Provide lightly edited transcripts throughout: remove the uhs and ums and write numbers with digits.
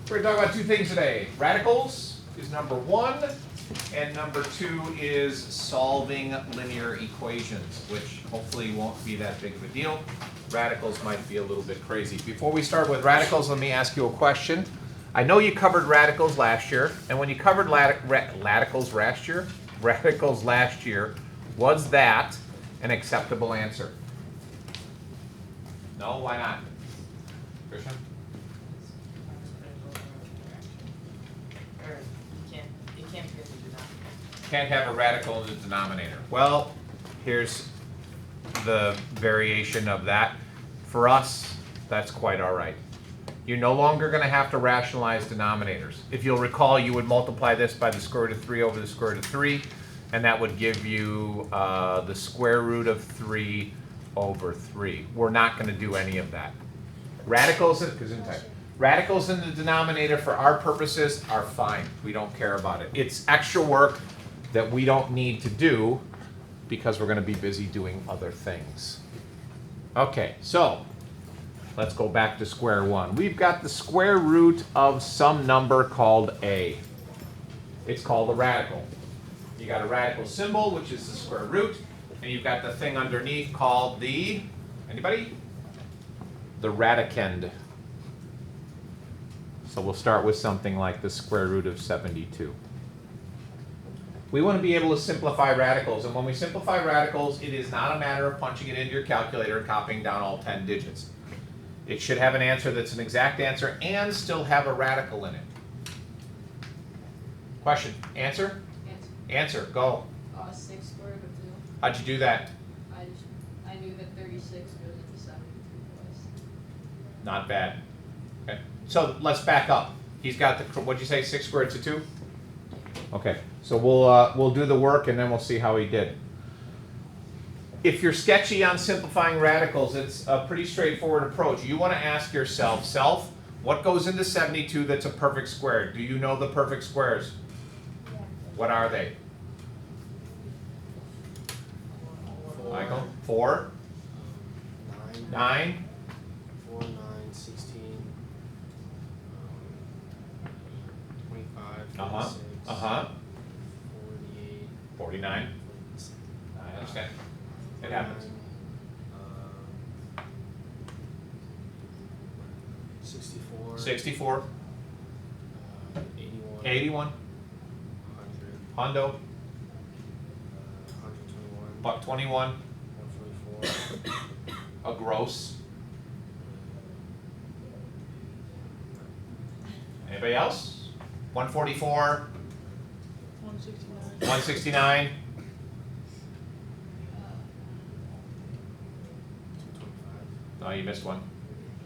We're going to talk about two things today. Radicals is number one, and number two is solving linear equations, which hopefully won't be that big of a deal. Radicals might be a little bit crazy. Before we start with radicals, let me ask you a question. I know you covered radicals last year, and when you covered radicals last year, was that an acceptable answer? No, why not? Christian? Can't have a radical in the denominator. Well, here's the variation of that. For us, that's quite all right. You're no longer going to have to rationalize denominators. If you'll recall, you would multiply this by the square root of 3 over the square root of 3, and that would give you the square root of 3 over 3. We're not going to do any of that. Radicals in the denominator for our purposes are fine. We don't care about it. It's extra work that we don't need to do because we're going to be busy doing other things. Okay, so let's go back to square one. We've got the square root of some number called a. It's called a radical. You got a radical symbol, which is the square root, and you've got the thing underneath called the, anybody? The radicand. So we'll start with something like the square root of 72. We want to be able to simplify radicals, and when we simplify radicals, it is not a matter of punching it into your calculator and copying down all 10 digits. It should have an answer that's an exact answer and still have a radical in it. Question? Answer? Answer. Go. 6 squared root of 2. How'd you do that? I knew that 36 goes into 72 twice. Not bad. Okay. So let's back up. He's got the, what'd you say, 6 squared to 2? Okay. So we'll do the work and then we'll see how he did. If you're sketchy on simplifying radicals, it's a pretty straightforward approach. You want to ask yourself, what goes into 72 that's a perfect square? Do you know the perfect squares? Yeah. What are they? 4, Michael? 4? 9, 9? 4, 9, 16, 25, 26, Uh-huh. 48, 49? 46, I understand. It happens. 64, 64? 81, 81? 100, Hondo? 121, Buck 21? 144, A gross? Anybody else? 144? 169. 169? 225, No, you missed one.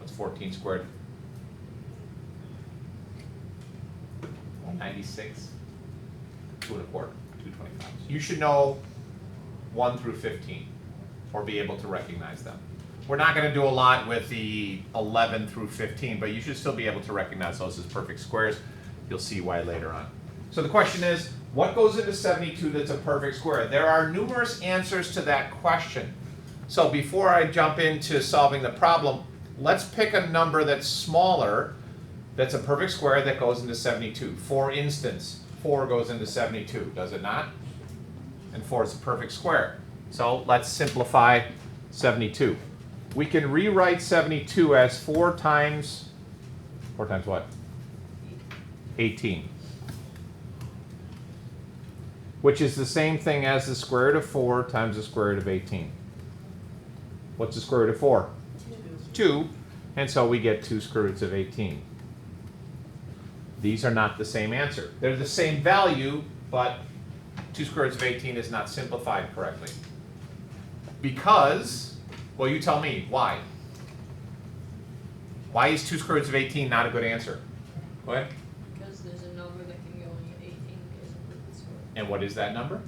That's 14 squared. 196? 2 1/4. 225. You should know 1 through 15, or be able to recognize them. We're not going to do a lot with the 11 through 15, but you should still be able to recognize those as perfect squares. You'll see why later on. So the question is, what goes into 72 that's a perfect square? There are numerous answers to that question. So before I jump into solving the problem, let's pick a number that's smaller, that's a perfect square that goes into 72. For instance, 4 goes into 72, does it not? And 4 is a perfect square. So let's simplify 72. We can rewrite 72 as 4 times what? 18. Which is the same thing as the square root of 4 times the square root of 18. What's the square root of 4? 2. And so we get 2 square roots of 18. These are not the same answer. They're the same value, but 2 square roots of 18 is not simplified correctly. Because, well, you tell me, why? Why is 2 square roots of 18 not a good answer? Go ahead. Because there's a number that can go in 18 because of the square. And what is that number?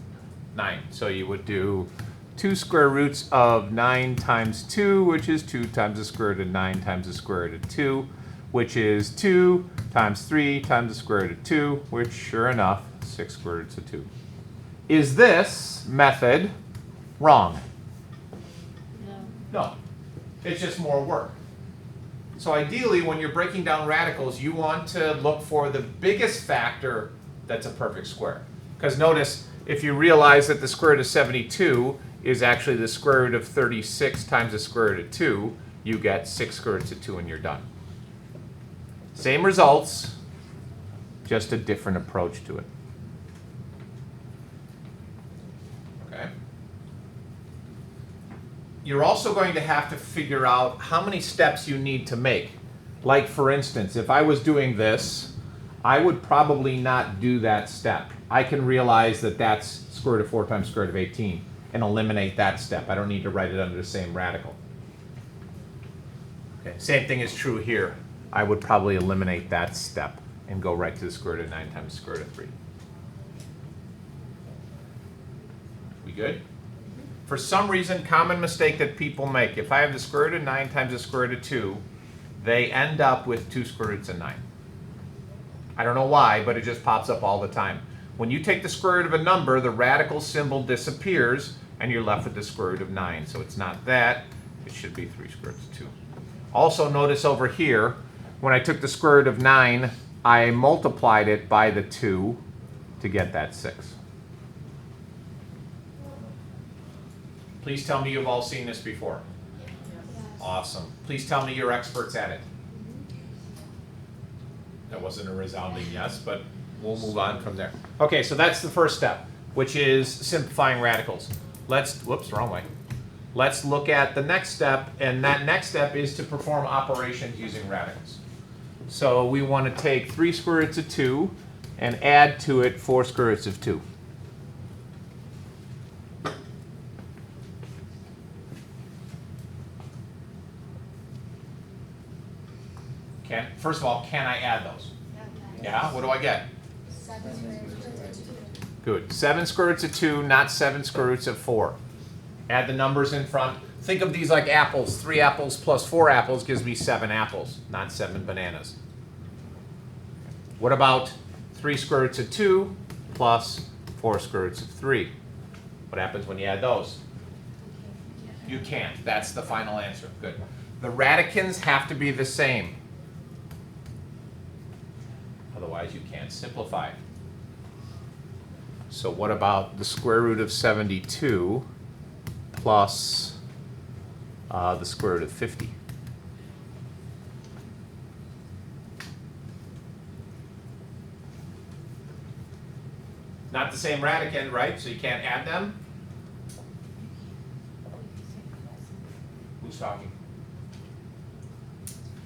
9. So you would do 2 square roots of 9 times 2, which is 2 times the square root of 9 times the square root of 2, which is 2 times 3 times the square root of 2, which, sure enough, 6 square roots of 2. Is this method wrong? No. No. It's just more work. So ideally, when you're breaking down radicals, you want to look for the biggest factor that's a perfect square. Because notice, if you realize that the square root of 72 is actually the square root of 36 times the square root of 2, you get 6 square roots of 2 and you're done. Same results, just a different approach to it. Okay. You're also going to have to figure out how many steps you need to make. Like for instance, if I was doing this, I would probably not do that step. I can realize that that's square root of 4 times square root of 18 and eliminate that step. I don't need to write it under the same radical. Okay. Same thing is true here. I would probably eliminate that step and go right to the square root of 9 times the square root of 3. We good? For some reason, common mistake that people make, if I have the square root of 9 times the square root of 2, they end up with 2 square roots of 9. I don't know why, but it just pops up all the time. When you take the square root of a number, the radical symbol disappears, and you're left with the square root of 9. So it's not that, it should be 3 square roots of 2. Also notice over here, when I took the square root of 9, I multiplied it by the 2 to get that 6. Please tell me you've all seen this before. Awesome. Please tell me you're experts at it. That wasn't a resounding yes, but we'll move on from there. Okay, so that's the first step, which is simplifying radicals. Whoops, wrong way. Let's look at the next step, and that next step is to perform operations using radicals. So we want to take 3 square roots of 2 and add to it 4 square roots of 2. First of all, can I add those? Yeah, what do I get? 7 square roots of 2. Good. 7 square roots of 2, not 7 square roots of 4. Add the numbers in front. Think of these like apples. 3 apples plus 4 apples gives me 7 apples, not 7 bananas. What about 3 square roots of 2 plus 4 square roots of 3? What happens when you add those? You can't. That's the final answer. Good. The radicands have to be the same. Otherwise, you can't simplify. So what about the square root of 72 plus the square root of 50? Not the same radicand, right? So you can't add them? Who's talking?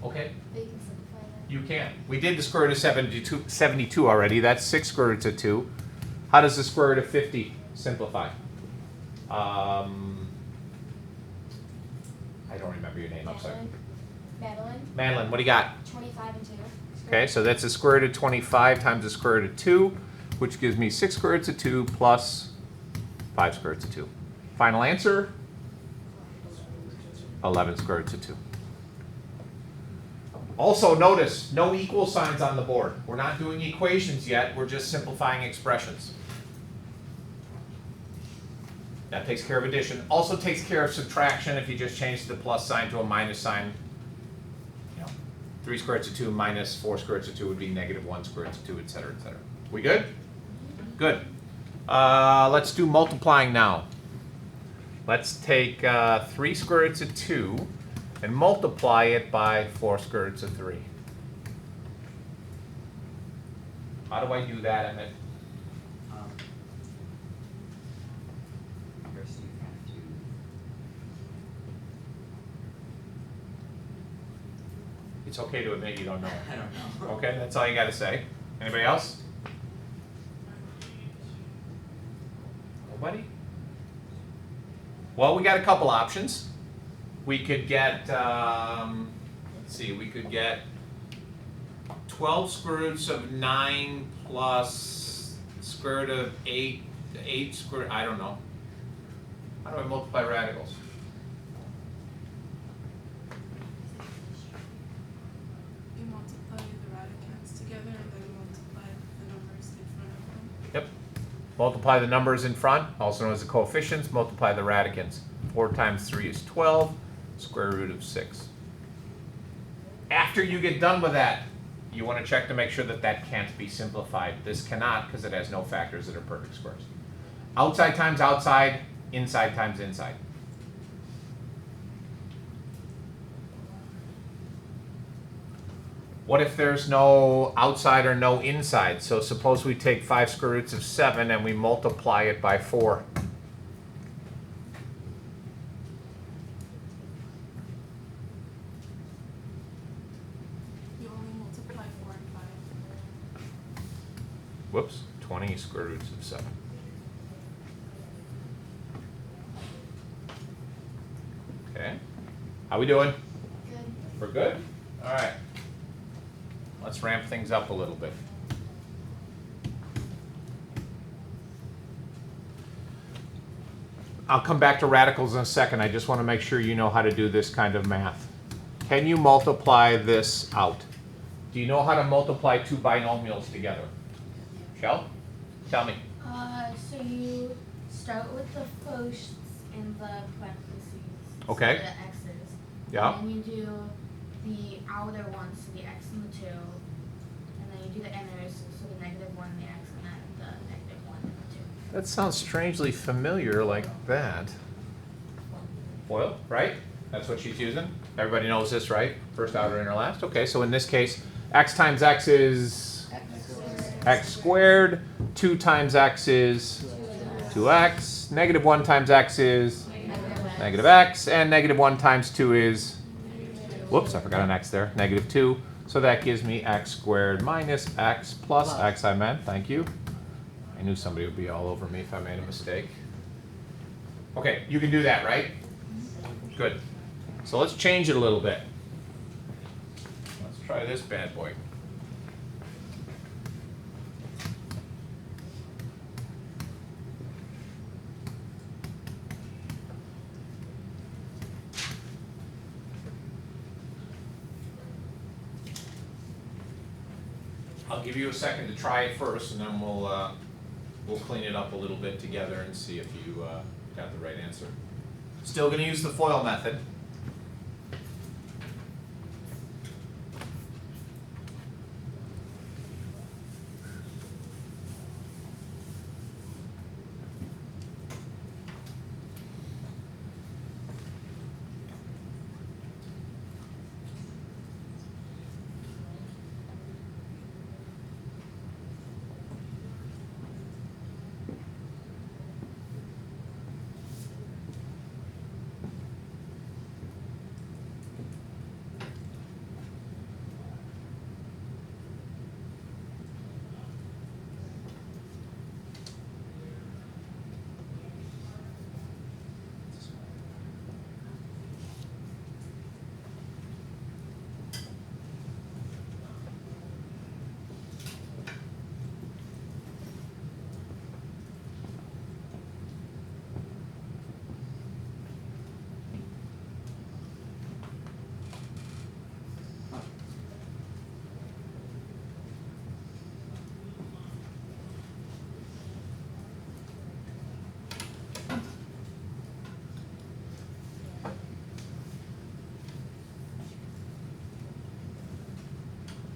Okay. They can simplify that. You can. We did the square root of 72 already. That's 6 square roots of 2. How does the square root of 50 simplify? I don't remember your name. I'm sorry. Madeline. Madeline, what do you got? 25 and 2. Okay, so that's the square root of 25 times the square root of 2, which gives me 6 square roots of 2 plus 5 square roots of 2. Final answer? 11 square roots of 2. Also notice, no equal signs on the board. We're not doing equations yet, we're just simplifying expressions. That takes care of addition. Also takes care of subtraction if you just change the plus sign to a minus sign. You know, 3 square roots of 2 minus 4 square roots of 2 would be negative 1 square roots of 2, etc., etc. We good? Good. Let's do multiplying now. Let's take 3 square roots of 2 and multiply it by 4 square roots of 3. How do I do that, Emmett? First you have to, It's okay to admit you don't know. I don't know. Okay, that's all you got to say. Anybody else? Nobody? Well, we got a couple options. We could get, let's see, we could get 12 square roots of 9 plus square root of 8 square, I don't know. How do I multiply radicals? You multiply the radicands together and then multiply the numbers in front of them. Yep. Multiply the numbers in front, also known as the coefficients, multiply the radicands. 4 times 3 is 12, square root of 6. After you get done with that, you want to check to make sure that that can't be simplified. This cannot because it has no factors that are perfect squares. Outside times outside, inside times inside. What if there's no outside or no inside? So suppose we take 5 square roots of 7 and we multiply it by 4. You only multiply 4 and 5. Whoops, 20 square roots of 7. Okay, how we doing? Good. We're good? All right. Let's ramp things up a little bit. I'll come back to radicals in a second. I just want to make sure you know how to do this kind of math. Can you multiply this out? Do you know how to multiply two binomials together? Shell? Tell me. So you start with the firsts in the parentheses. Okay. So the x's. Yeah. And then you do the outer ones, so the x and the 2. And then you do the inners, so the -1 and the x, and then the -1 and the 2. That sounds strangely familiar like that. FOIL, right? That's what she's using. Everybody knows this, right? First, outer, inner, last. Okay, so in this case, x times x is x squared. 2 times x is 2x. -1 times x is -x. And -1 times 2 is, whoops, I forgot an x there, -2. So that gives me x squared minus x plus x, I meant, thank you. I knew somebody would be all over me if I made a mistake. Okay, you can do that, right? Good. So let's change it a little bit. Let's try this bad boy. I'll give you a second to try it first, and then we'll clean it up a little bit together and see if you got the right answer. Still going to use the FOIL method.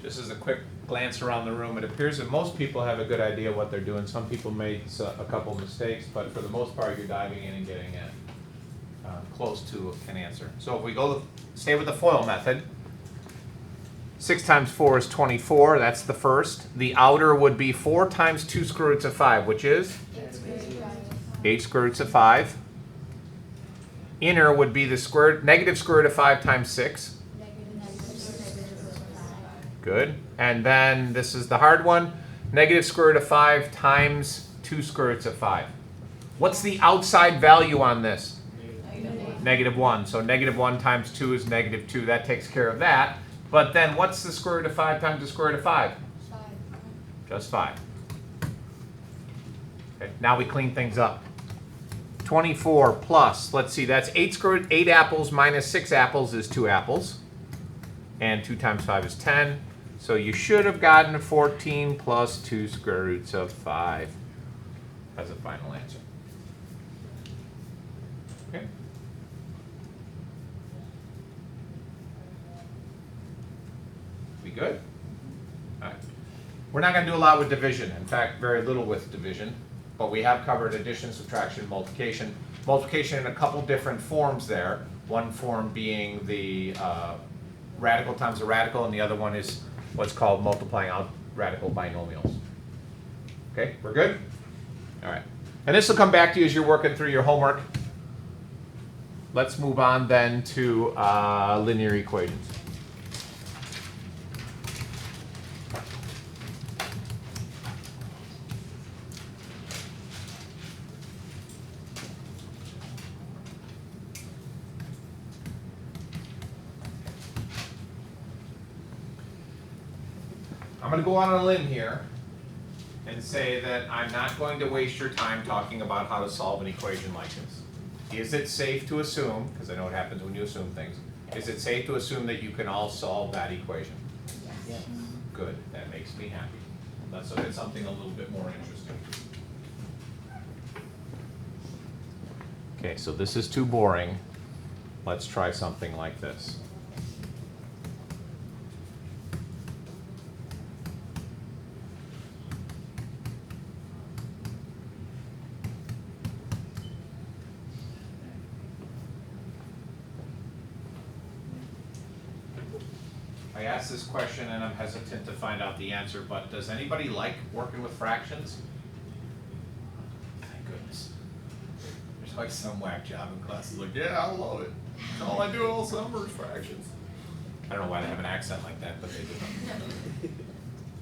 Just as a quick glance around the room, it appears that most people have a good idea what they're doing. Some people made a couple mistakes, but for the most part, you're diving in and getting close to an answer. So if we stay with the FOIL method, 6 times 4 is 24. That's the first. The outer would be 4 times 2 square roots of 5, which is 8 square roots of 5. Inner would be the negative square root of 5 times 6. Good. And then this is the hard one. Negative square root of 5 times 2 square roots of 5. What's the outside value on this? -1. So -1 times 2 is -2. That takes care of that. But then what's the square root of 5 times the square root of 5? 5. Just 5. Okay, now we clean things up. 24 plus, let's see, that's 8 apples minus 6 apples is 2 apples. And 2 times 5 is 10. So you should have gotten 14 plus 2 square roots of 5 as a final answer. Okay. good? All right. We're not going to do a lot with division. In fact, very little with division. But we have covered addition, subtraction, multiplication. Multiplication in a couple different forms there. One form being the radical times a radical, and the other one is what's called multiplying out radical binomials. Okay, we're good? All right. And this will come back to you as you're working through your homework. Let's move on then to linear equations. I'm going to go out on a limb here and say that I'm not going to waste your time talking about how to solve an equation like this. Is it safe to assume, because I know what happens when you assume things, is it safe to assume that you can all solve that equation? Yes. Good, that makes me happy. Let's look at something a little bit more interesting. Okay, so this is too boring. Let's try something like this. I asked this question and I'm hesitant to find out the answer, but does anybody like working with fractions? Thank goodness. There's like some whack job in class like, yeah, I love it. All I do all summer is fractions. I don't know why they have an accent like that, but they do.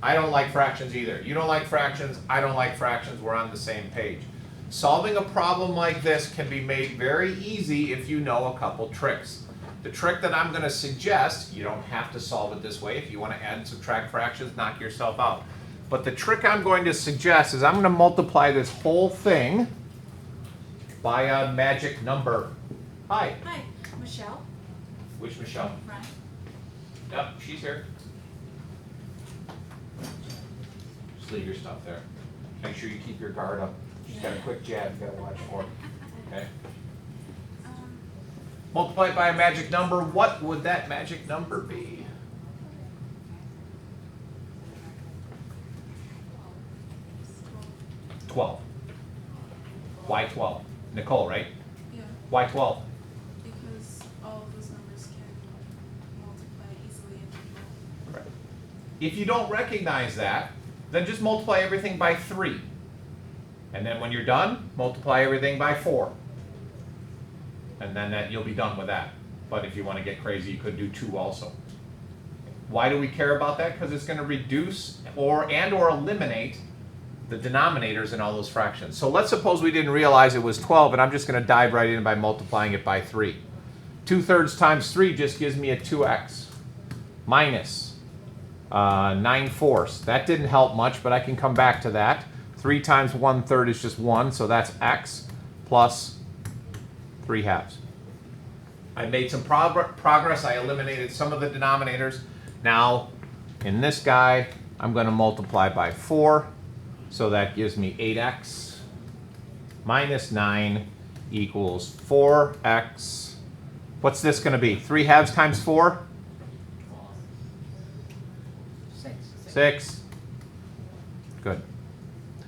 I don't like fractions either. You don't like fractions, I don't like fractions, we're on the same page. Solving a problem like this can be made very easy if you know a couple tricks. The trick that I'm going to suggest, you don't have to solve it this way. If you want to add and subtract fractions, knock yourself out. But the trick I'm going to suggest is I'm going to multiply this whole thing by a magic number. Hi. Hi, Michelle. Which Michelle? Right. Yep, she's here. Just leave your stuff there. Make sure you keep your guard up. She's got a quick jab you got to watch for. Okay? Multiply by a magic number. What would that magic number be? Well, 12. Why 12? Nicole, right? yeah, Why 12? because all of those numbers can multiply easily and equal. If you don't recognize that, then just multiply everything by 3. And then when you're done, multiply everything by 4. And then you'll be done with that. But if you want to get crazy, you could do 2 also. Why do we care about that? Because it's going to reduce or eliminate the denominators in all those fractions. So let's suppose we didn't realize it was 12, and I'm just going to dive right in by multiplying it by 3. 2/3 times 3 just gives me a 2x minus 9/4. That didn't help much, but I can come back to that. 3 times 1/3 is just 1, so that's x plus 3/2. I made some progress. I eliminated some of the denominators. Now, in this guy, I'm going to multiply by 4. So that gives me 8x minus 9 equals 4x. What's this going to be? 3/2 times 4? 6. Good.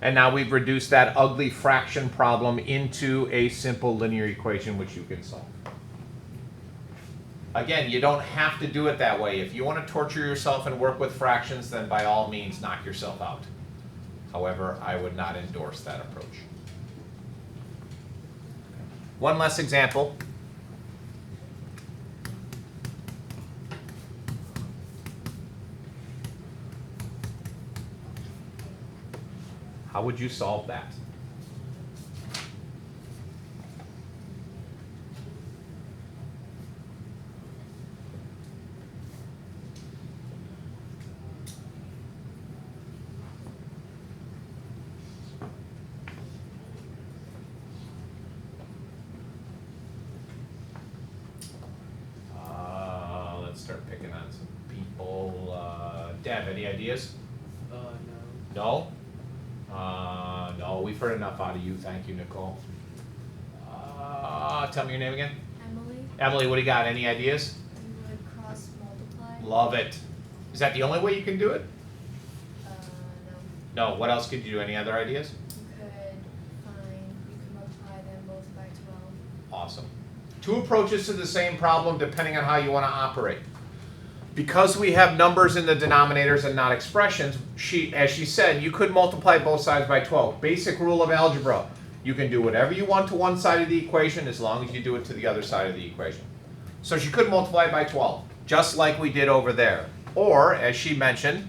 And now we've reduced that ugly fraction problem into a simple linear equation which you can solve. Again, you don't have to do it that way. If you want to torture yourself and work with fractions, then by all means knock yourself out. However, I would not endorse that approach. One less example. How would you solve that? Let's start picking on some people. Deb, any ideas? No. No? No, we've heard enough out of you. Thank you, Nicole. Tell me your name again. Emily, Emily, what do you got? Any ideas? you would cross multiply. Love it. Is that the only way you can do it? No, No, what else could you do? Any other ideas? you could multiply them both by 12. Awesome. Two approaches to the same problem depending on how you want to operate. Because we have numbers in the denominators and not expressions, as she said, you could multiply both sides by 12. Basic rule of algebra. You can do whatever you want to one side of the equation as long as you do it to the other side of the equation. So she could multiply by 12, just like we did over there. Or, as she mentioned,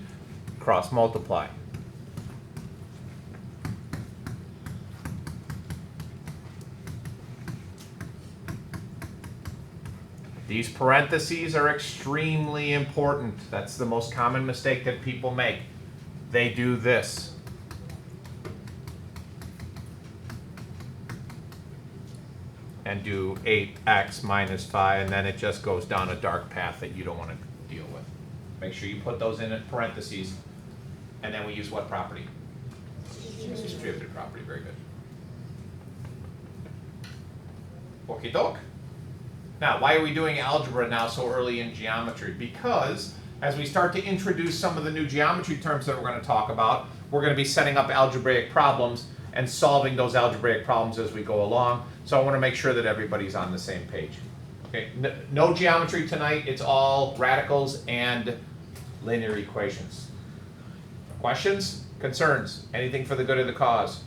cross multiply. These parentheses are extremely important. That's the most common mistake that people make. They do this. And do 8x minus 5, and then it just goes down a dark path that you don't want to deal with. Make sure you put those in parentheses. And then we use what property? Distributive property. Very good. Okie doke. Now, why are we doing algebra now so early in geometry? Because as we start to introduce some of the new geometry terms that we're going to talk about, we're going to be setting up algebraic problems and solving those algebraic problems as we go along. So I want to make sure that everybody's on the same page. Okay, no geometry tonight. It's all radicals and linear equations. Questions? Concerns? Anything for the good of the cause?